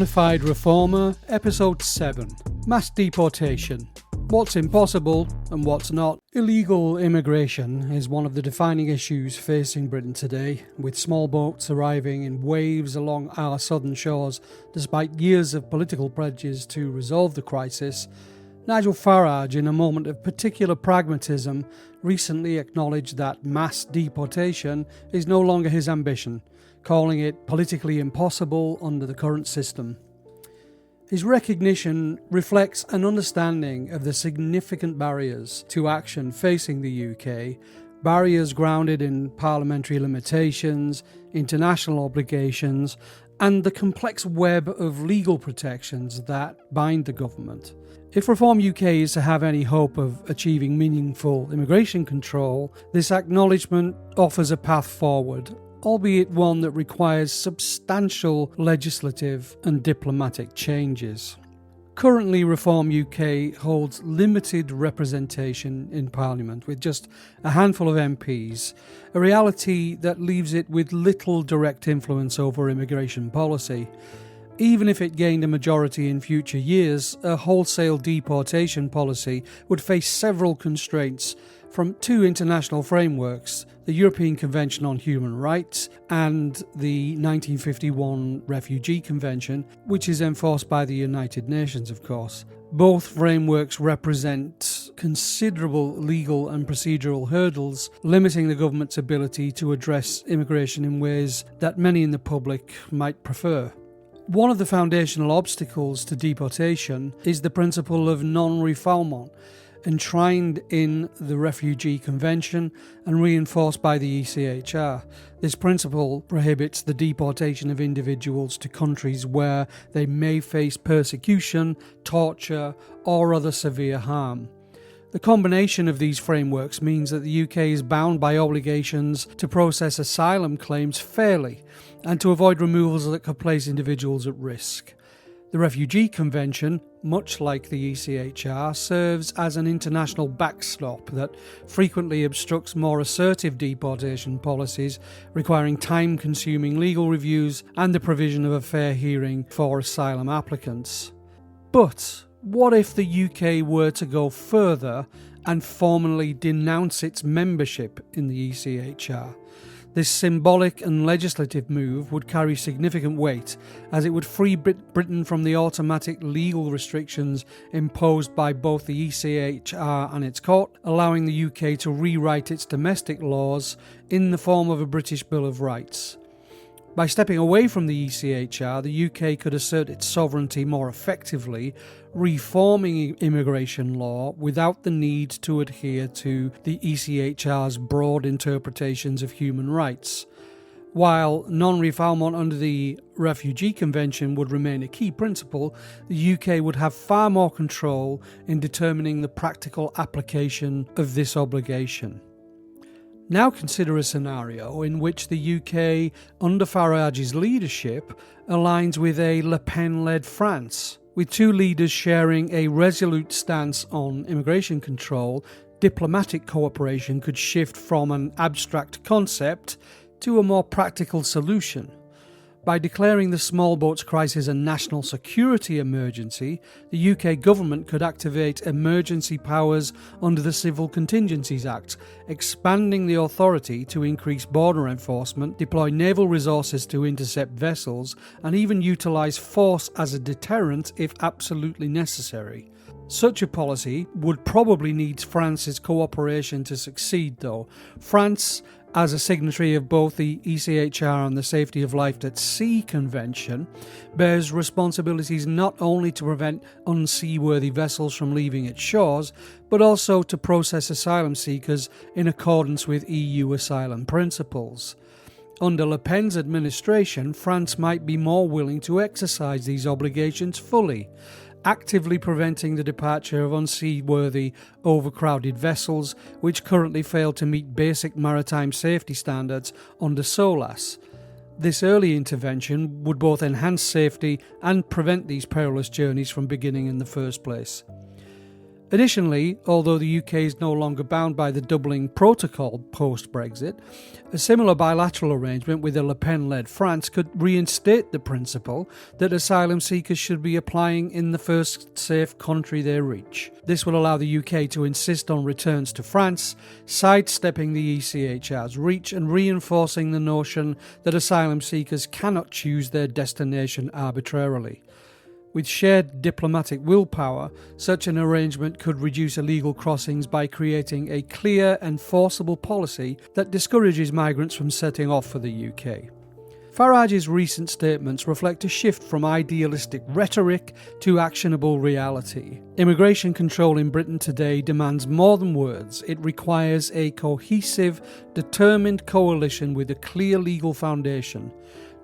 Simplified Reformer, Episode 7, Mass Deportation. What's impossible and what's not. Illegal immigration is one of the defining issues facing Britain today, with small boats arriving in waves along our southern shores despite years of political pledges to resolve the crisis. Nigel Farage, in a moment of particular pragmatism, recently acknowledged that mass deportation is no longer his ambition, calling it politically impossible under the current system. His recognition reflects an understanding of the significant barriers to action facing the UK, barriers grounded in parliamentary limitations, international obligations, and the complex web of legal protections that bind the government. If Reform UK is to have any hope of achieving meaningful immigration control, this acknowledgement offers a path forward, albeit one that requires substantial legislative and diplomatic changes. Currently, Reform UK holds limited representation in Parliament, with just a handful of MPs, a reality that leaves it with little direct influence over immigration policy. Even if it gained a majority in future years, a wholesale deportation policy would face several constraints from two international frameworks, the European Convention on Human Rights and the 1951 Refugee Convention, which is enforced by the United Nations, of course. Both frameworks represent considerable legal and procedural hurdles, limiting the government's ability to address immigration in ways that many in the public might prefer. One of the foundational obstacles to deportation is the principle of non-refoulement, enshrined in the Refugee Convention and reinforced by the ECHR. This principle prohibits the deportation of individuals to countries where they may face persecution, torture, or other severe harm. The combination of these frameworks means that the UK is bound by obligations to process asylum claims fairly and to avoid removals that could place individuals at risk. The Refugee Convention, much like the ECHR, serves as an international backstop that frequently obstructs more assertive deportation policies, requiring time-consuming legal reviews and the provision of a fair hearing for asylum applicants. But what if the UK were to go further and formally denounce its membership in the ECHR? This symbolic and legislative move would carry significant weight, as it would free Britain from the automatic legal restrictions imposed by both the ECHR and its court, allowing the UK to rewrite its domestic laws in the form of a British Bill of Rights. By stepping away from the ECHR, the UK could assert its sovereignty more effectively, reforming immigration law without the need to adhere to the ECHR's broad interpretations of human rights. While non-refoulement under the Refugee Convention would remain a key principle, the UK would have far more control in determining the practical application of this obligation. Now consider a scenario in which the UK, under Farage's leadership, aligns with a Le Pen-led France. With two leaders sharing a resolute stance on immigration control, diplomatic cooperation could shift from an abstract concept to a more practical solution. By declaring the small boats crisis a national security emergency, the UK government could activate emergency powers under the Civil Contingencies Act, expanding the authority to increase border enforcement, deploy naval resources to intercept vessels, and even utilise force as a deterrent if absolutely necessary. Such a policy would probably need France's cooperation to succeed, though. France, as a signatory of both the ECHR and the Safety of Life at Sea Convention, bears responsibilities not only to prevent unseaworthy vessels from leaving its shores, but also to process asylum seekers in accordance with EU asylum principles. Under Le Pen's administration, France might be more willing to exercise these obligations fully, actively preventing the departure of unseaworthy, overcrowded vessels which currently fail to meet basic maritime safety standards under SOLAS. This early intervention would both enhance safety and prevent these perilous journeys from beginning in the first place. Additionally, although the UK is no longer bound by the Dublin Protocol post-Brexit, a similar bilateral arrangement with a Le Pen-led France could reinstate the principle that asylum seekers should be applying in the first safe country they reach. This will allow the UK to insist on returns to France, sidestepping the ECHR's reach and reinforcing the notion that asylum seekers cannot choose their destination arbitrarily. With shared diplomatic willpower, such an arrangement could reduce illegal crossings by creating a clear and forcible policy that discourages migrants from setting off for the UK. Farage's recent statements reflect a shift from idealistic rhetoric to actionable reality. Immigration control in Britain today demands more than words. It requires a cohesive, determined coalition with a clear legal foundation.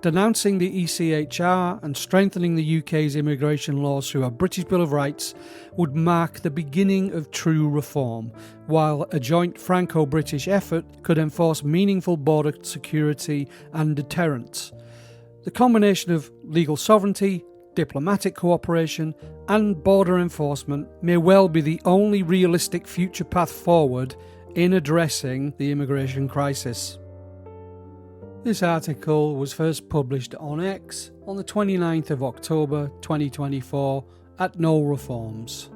Denouncing the ECHR and strengthening the UK's immigration laws through a British Bill of Rights would mark the beginning of true reform, while a joint Franco-British effort could enforce meaningful border security and deterrence. The combination of legal sovereignty, diplomatic cooperation and border enforcement may well be the only realistic future path forward in addressing the immigration crisis. This article was first published on X on the 29th of October 2024 at No Reforms.